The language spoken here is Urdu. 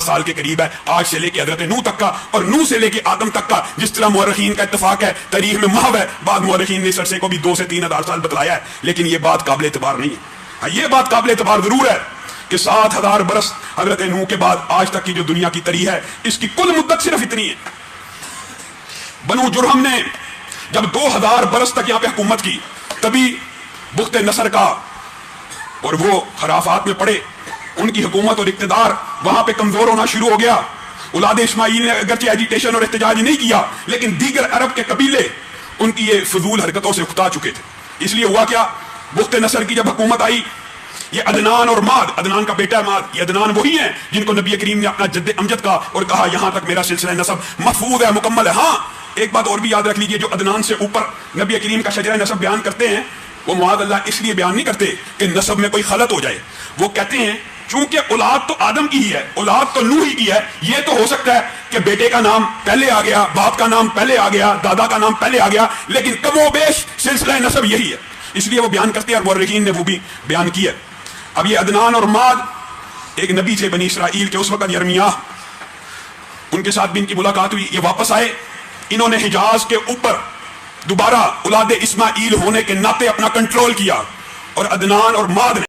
سال کے قریب ہے، آج سے لے کے حضرت نوح تک کا اور نوح سے لے کے آدم تک کا، جس طرح مورخین کا اتفاق ہے، تاریخ میں محو ہے، بعض مورخین نے اس عرصے کو بھی 2 سے 3 ہزار سال بتلایا ہے، لیکن یہ بات قابل اعتبار نہیں ہے۔ یہ بات قابل اعتبار ضرور ہے کہ 7000 برس حضرت نوح کے بعد آج تک کی جو دنیا کی تاریخ ہے، اس کی کل مدت صرف اتنی ہے۔ بنو جرہم نے جب 2000 برس تک یہاں پہ حکومت کی، تبھی بخت نصر کا اور وہ خرافات میں پڑے، ان کی حکومت اور اقتدار وہاں پہ کمزور ہونا شروع ہو گیا۔ اولاد اسماعیل نے اگرچہ ایجیٹیشن اور احتجاج نہیں کیا، لیکن دیگر عرب کے قبیلے ان کی یہ فضول حرکتوں سے اکتا چکے تھے۔ اس لیے ہوا کیا، بخت نصر کی جب حکومت آئی، یہ عدنان اور ماد، عدنان کا بیٹا ماد، یہ عدنان وہی ہیں جن کو نبی کریم نے اپنا جد امجد کا اور کہا یہاں تک میرا سلسلہ نسب محفوظ ہے، مکمل ہے۔ ہاں ایک بات اور بھی یاد رکھ لیجئے، جو عدنان سے اوپر نبی کریم کا شجرہ نسب بیان کرتے ہیں، وہ معاذ اللہ اس لیے بیان نہیں کرتے کہ نسب میں کوئی خلط ہو جائے، وہ کہتے ہیں چونکہ اولاد تو آدم کی ہی ہے، اولاد تو نوح ہی کی ہے، یہ تو ہو سکتا ہے کہ بیٹے کا نام پہلے آ گیا، باپ کا نام پہلے آ گیا، دادا کا نام پہلے آ گیا، لیکن کم و بیش سلسلہ نسب یہی ہے، اس لیے وہ بیان کرتے ہیں، اور مورخین نے وہ بھی بیان کیا۔ اب یہ عدنان اور ماد ایک نبی تھے بنی اسرائیل کے، اس وقت یرمیاہ، ان کے ساتھ بھی ان کی ملاقات ہوئی، یہ واپس آئے، انہوں نے حجاز کے اوپر دوبارہ اولاد اسماعیل ہونے کے ناطے اپنا کنٹرول کیا، اور عدنان اور ماد نے